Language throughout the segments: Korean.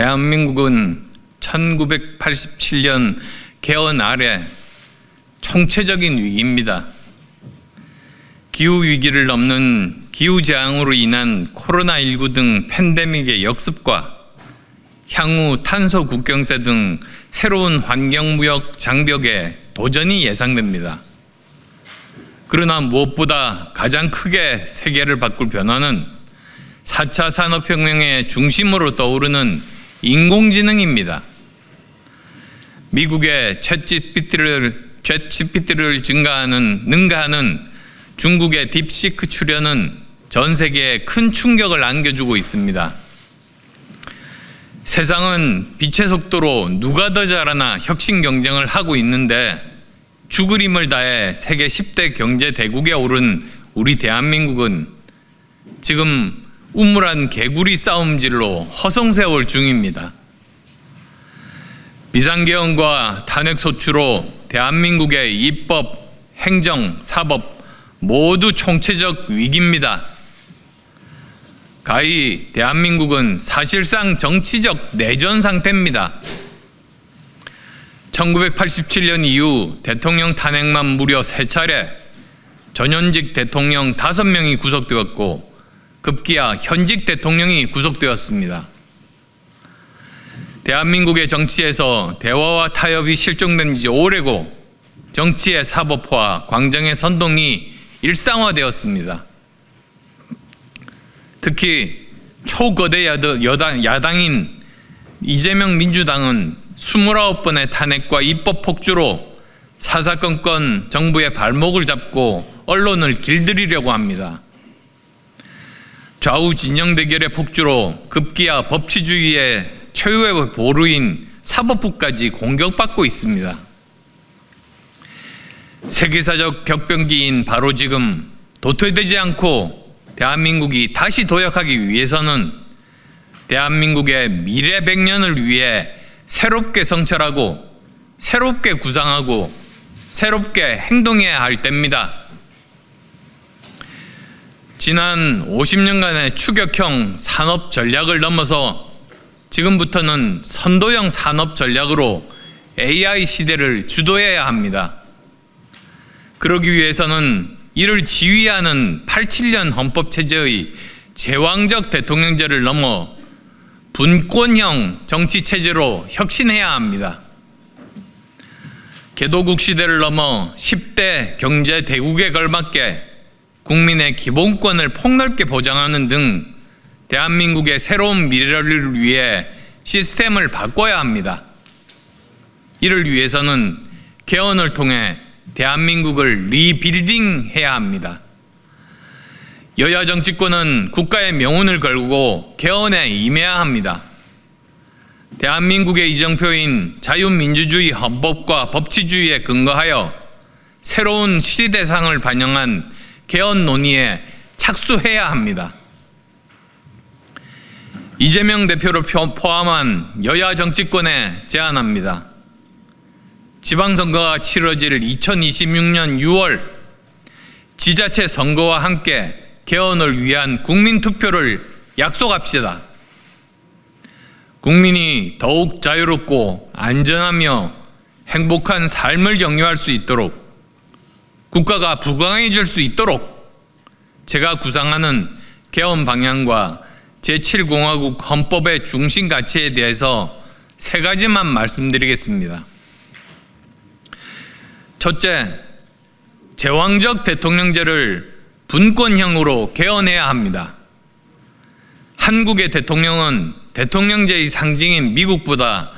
대한민국은 1987년 개헌 아래 총체적인 위기입니다. 기후위기를 넘는 기후재앙으로 인한 코로나19 등 팬데믹의 역습과 향후 탄소 국경세 등 새로운 환경무역 장벽에 도전이 예상됩니다. 그러나 무엇보다 가장 크게 세계를 바꿀 변화는 4차 산업혁명의 중심으로 떠오르는 인공지능입니다. 미국의 챗GPT를 능가하는 중국의 딥시크 출현은 전 세계에 큰 충격을 안겨주고 있습니다. 세상은 빛의 속도로 누가 더 잘하나 혁신 경쟁을 하고 있는데 죽을 힘을 다해 세계 10대 경제 대국에 오른 우리 대한민국은 지금 우물한 개구리 싸움질로 허송세월 중입니다. 비상개헌과 탄핵소추로 대한민국의 입법, 행정, 사법 모두 총체적 위기입니다. 가히 대한민국은 사실상 정치적 내전 상태입니다. 1987년 이후 대통령 탄핵만 무려 3차례, 전현직 대통령 5명이 구속되었고 급기야 현직 대통령이 구속되었습니다. 대한민국의 정치에서 대화와 타협이 실종된 지 오래고 정치의 사법화, 광정의 선동이 일상화되었습니다. 특히 초거대 야당인 이재명 민주당은 29번의 탄핵과 입법 폭주로 사사건건 정부의 발목을 잡고 언론을 길들이려고 합니다. 좌우 진영 대결의 폭주로 급기야 법치주의의 최후의 보루인 사법부까지 공격받고 있습니다. 세계사적 격변기인 바로 지금 도태되지 않고 대한민국이 다시 도약하기 위해서는 대한민국의 미래 100년을 위해 새롭게 성찰하고 새롭게 구상하고 새롭게 행동해야 할 때입니다. 지난 50년간의 추격형 산업 전략을 넘어서 지금부터는 선도형 산업 전략으로 AI 시대를 주도해야 합니다. 그러기 위해서는 이를 지휘하는 87년 헌법체제의 제왕적 대통령제를 넘어 분권형 정치체제로 혁신해야 합니다. 개도국 시대를 넘어 10대 경제 대국에 걸맞게 국민의 기본권을 폭넓게 보장하는 등 대한민국의 새로운 미래를 위해 시스템을 바꿔야 합니다. 이를 위해서는 개헌을 통해 대한민국을 리빌딩해야 합니다. 여야 정치권은 국가의 명운을 걸고 개헌에 임해야 합니다. 대한민국의 이정표인 자유민주주의 헌법과 법치주의에 근거하여 새로운 시대상을 반영한 개헌 논의에 착수해야 합니다. 이재명 대표를 포함한 여야 정치권에 제안합니다. 지방선거가 치러질 2026년 6월 지자체 선거와 함께 개헌을 위한 국민투표를 약속합시다. 국민이 더욱 자유롭고 안전하며 행복한 삶을 영유할 수 있도록, 국가가 부강해질 수 있도록 제가 구상하는 개헌 방향과 제7공화국 헌법의 중심 가치에 대해서 3가지만 말씀드리겠습니다. 첫째, 제왕적 대통령제를 분권형으로 개헌해야 합니다. 한국의 대통령은 대통령제의 상징인 미국보다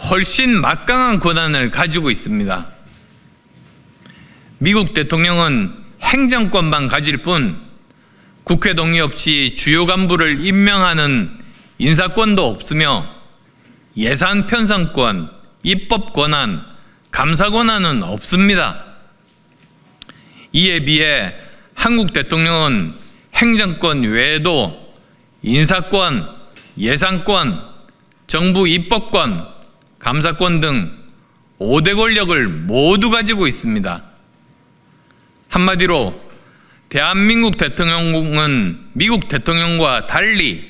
훨씬 막강한 권한을 가지고 있습니다. 미국 대통령은 행정권만 가질 뿐 국회 동의 없이 주요 간부를 임명하는 인사권도 없으며 예산 편성권, 입법 권한, 감사 권한은 없습니다. 이에 비해 한국 대통령은 행정권 외에도 인사권, 예산권, 정부 입법권, 감사권 등 5대 권력을 모두 가지고 있습니다. 한마디로 대한민국 대통령은 미국 대통령과 달리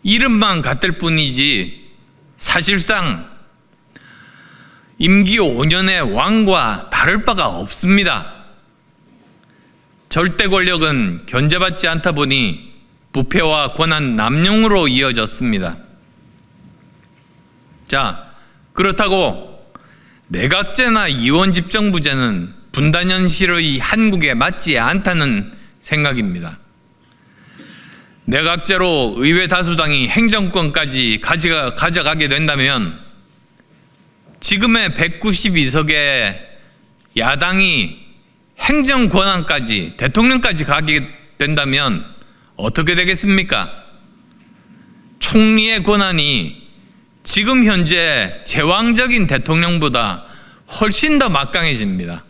이름만 같을 뿐이지 사실상 임기 5년의 왕과 다를 바가 없습니다. 절대 권력은 견제받지 않다 보니 부패와 권한 남용으로 이어졌습니다. 자, 그렇다고 내각제나 이원집정부제는 분단 현실의 한국에 맞지 않다는 생각입니다. 내각제로 의회 다수당이 행정권까지 가져가게 된다면 지금의 192석의 야당이 행정 권한까지, 대통령까지 가게 된다면 어떻게 되겠습니까? 총리의 권한이 지금 현재 제왕적인 대통령보다 훨씬 더 막강해집니다.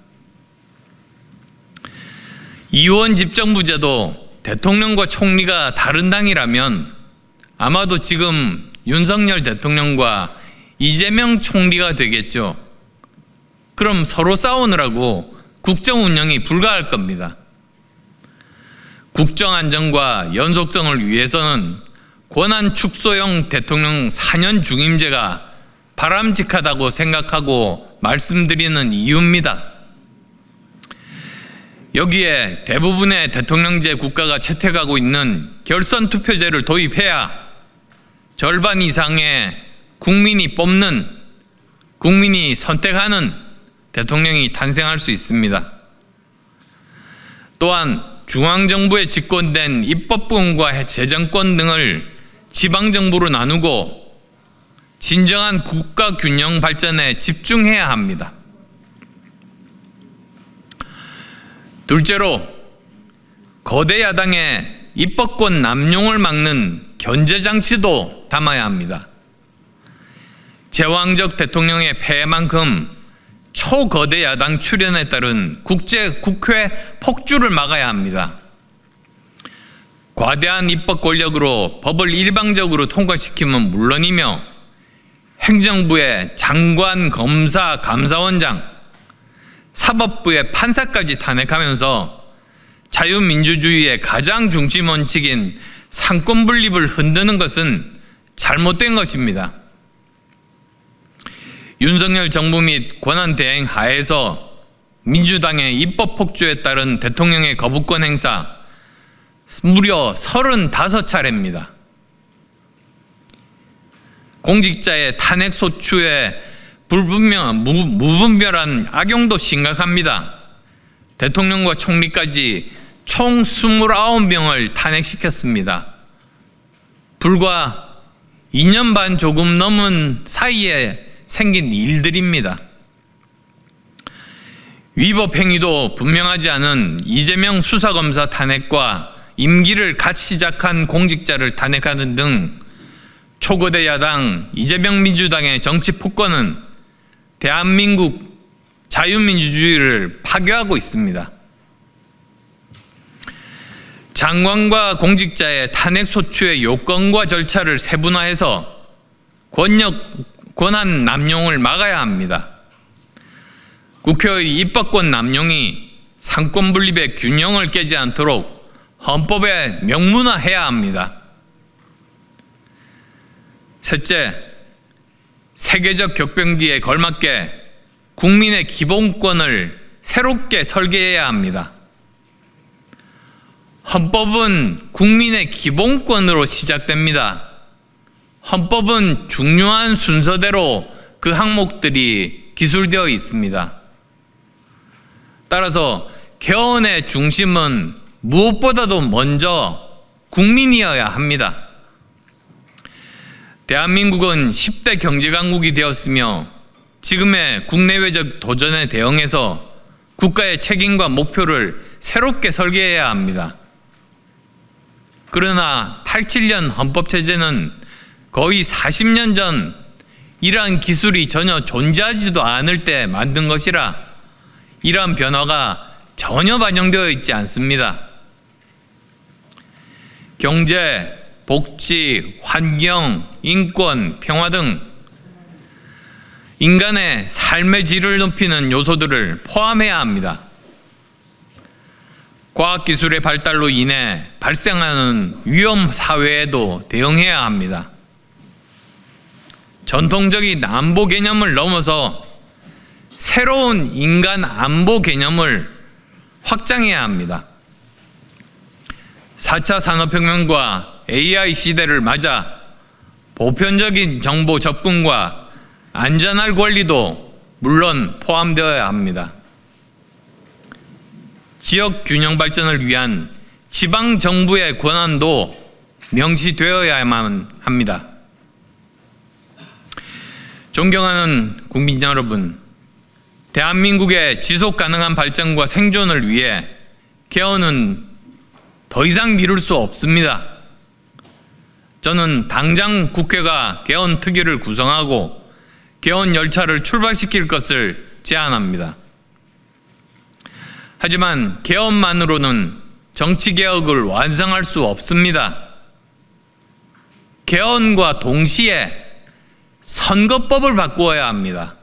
이원 집정부제도 대통령과 총리가 다른 당이라면 아마도 지금 윤석열 대통령과 이재명 총리가 되겠죠. 그럼 서로 싸우느라고 국정 운영이 불가할 겁니다. 국정 안정과 연속성을 위해서는 권한 축소형 대통령 4년 중임제가 바람직하다고 생각하고 말씀드리는 이유입니다. 여기에 대부분의 대통령제 국가가 채택하고 있는 결선 투표제를 도입해야 절반 이상의 국민이 뽑는, 국민이 선택하는 대통령이 탄생할 수 있습니다. 또한 중앙정부에 집권된 입법권과 재정권 등을 지방정부로 나누고 진정한 국가 균형 발전에 집중해야 합니다. 둘째로 거대 야당의 입법권 남용을 막는 견제장치도 담아야 합니다. 제왕적 대통령의 폐해만큼 초거대 야당 출현에 따른 국회 폭주를 막아야 합니다. 과대한 입법 권력으로 법을 일방적으로 통과시키면 물론이며 행정부의 장관, 검사, 감사원장, 사법부의 판사까지 탄핵하면서 자유민주주의의 가장 중심 원칙인 상권 분립을 흔드는 것은 잘못된 것입니다. 윤석열 정부 및 권한 대행 하에서 민주당의 입법 폭주에 따른 대통령의 거부권 행사 무려 35차례입니다. 공직자의 탄핵 소추에 무분별한 악용도 심각합니다. 대통령과 총리까지 총 29명을 탄핵시켰습니다. 불과 2년 반 조금 넘은 사이에 생긴 일들입니다. 위법 행위도 분명하지 않은 이재명 수사검사 탄핵과 임기를 갓 시작한 공직자를 탄핵하는 등 초거대 야당 이재명 민주당의 정치 폭거는 대한민국 자유민주주의를 파괴하고 있습니다. 장관과 공직자의 탄핵 소추의 요건과 절차를 세분화해서 권한 남용을 막아야 합니다. 국회의 입법권 남용이 상권 분립의 균형을 깨지 않도록 헌법에 명문화해야 합니다. 셋째, 세계적 격변기에 걸맞게 국민의 기본권을 새롭게 설계해야 합니다. 헌법은 국민의 기본권으로 시작됩니다. 헌법은 중요한 순서대로 그 항목들이 기술되어 있습니다. 따라서 개헌의 중심은 무엇보다도 먼저 국민이어야 합니다. 대한민국은 10대 경제강국이 되었으며 지금의 국내외적 도전에 대응해서 국가의 책임과 목표를 새롭게 설계해야 합니다. 그러나 87년 헌법체제는 거의 40년 전 이러한 기술이 전혀 존재하지도 않을 때 만든 것이라 이러한 변화가 전혀 반영되어 있지 않습니다. 경제, 복지, 환경, 인권, 평화 등 인간의 삶의 질을 높이는 요소들을 포함해야 합니다. 과학기술의 발달로 인해 발생하는 위험 사회에도 대응해야 합니다. 전통적인 안보 개념을 넘어서 새로운 인간 안보 개념을 확장해야 합니다. 4차 산업혁명과 AI 시대를 맞아 보편적인 정보 접근과 안전할 권리도 물론 포함되어야 합니다. 지역 균형 발전을 위한 지방 정부의 권한도 명시되어야만 합니다. 존경하는 국민 여러분, 대한민국의 지속 가능한 발전과 생존을 위해 개헌은 더 이상 미룰 수 없습니다. 저는 당장 국회가 개헌 특위를 구성하고 개헌 열차를 출발시킬 것을 제안합니다. 하지만 개헌만으로는 정치개혁을 완성할 수 없습니다. 개헌과 동시에 선거법을 바꾸어야 합니다.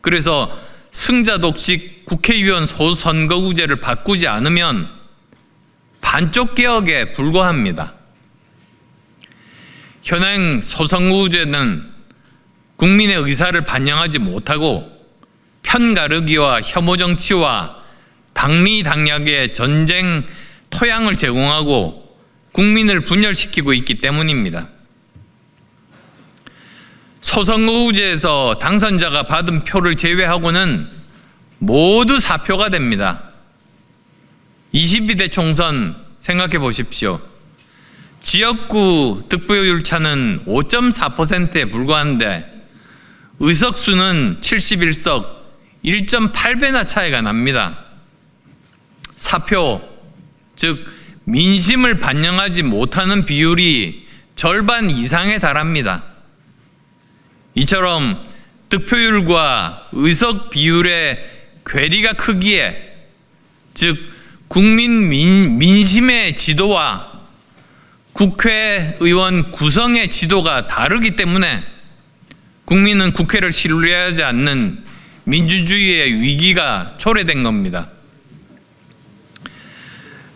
그래서 승자 독식 국회의원 소선거구제를 바꾸지 않으면 반쪽 개혁에 불과합니다. 현행 소선거구제는 국민의 의사를 반영하지 못하고 편가르기와 혐오 정치와 당리당략의 전쟁 토양을 제공하고 국민을 분열시키고 있기 때문입니다. 소선거구제에서 당선자가 받은 표를 제외하고는 모두 사표가 됩니다. 22대 총선 생각해 보십시오. 지역구 득표율 차는 5.4%에 불과한데 의석수는 71석, 1.8배나 차이가 납니다. 사표, 즉 민심을 반영하지 못하는 비율이 절반 이상에 달합니다. 이처럼 득표율과 의석 비율의 괴리가 크기에, 즉 국민 민심의 지도와 국회의원 구성의 지도가 다르기 때문에 국민은 국회를 신뢰하지 않는 민주주의의 위기가 초래된 겁니다.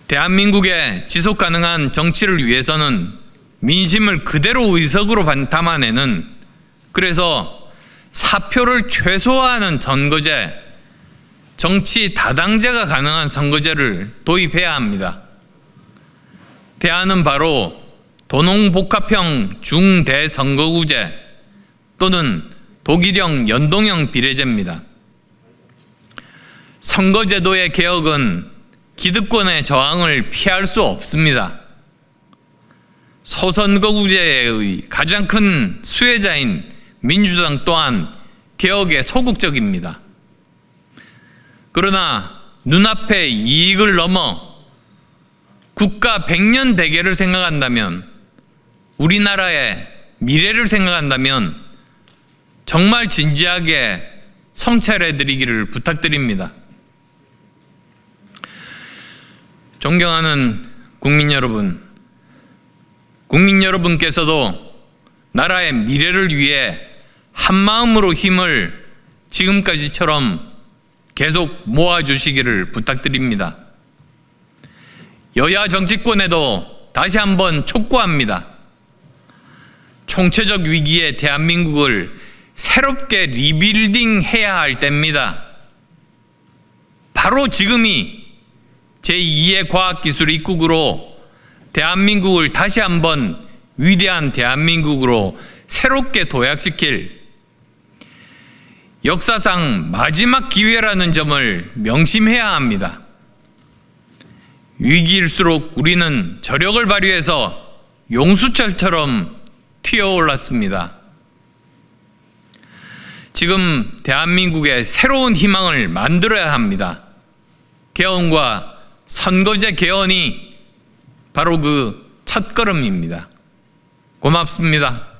대한민국의 지속 가능한 정치를 위해서는 민심을 그대로 의석으로 담아내는, 그래서 사표를 최소화하는 선거제, 정치 다당제가 가능한 선거제를 도입해야 합니다. 대안은 바로 도농복합형 중대선거구제 또는 독일형 연동형 비례제입니다. 선거제도의 개혁은 기득권의 저항을 피할 수 없습니다. 소선거구제의 가장 큰 수혜자인 민주당 또한 개혁에 소극적입니다. 그러나 눈앞의 이익을 넘어 국가 100년 대계를 생각한다면, 우리나라의 미래를 생각한다면 정말 진지하게 성찰해드리기를 부탁드립니다. 존경하는 국민 여러분께서도 나라의 미래를 위해 한마음으로 힘을 지금까지처럼 계속 모아주시기를 부탁드립니다. 여야 정치권에도 다시 한번 촉구합니다. 총체적 위기의 대한민국을 새롭게 리빌딩해야 할 때입니다. 바로 지금이 제2의 과학기술 입국으로 대한민국을 다시 한번 위대한 대한민국으로 새롭게 도약시킬 역사상 마지막 기회라는 점을 명심해야 합니다. 위기일수록 우리는 저력을 발휘해서 용수철처럼 튀어올랐습니다. 지금 대한민국의 새로운 희망을 만들어야 합니다. 개헌과 선거제 개헌이 바로 그 첫걸음입니다. 고맙습니다.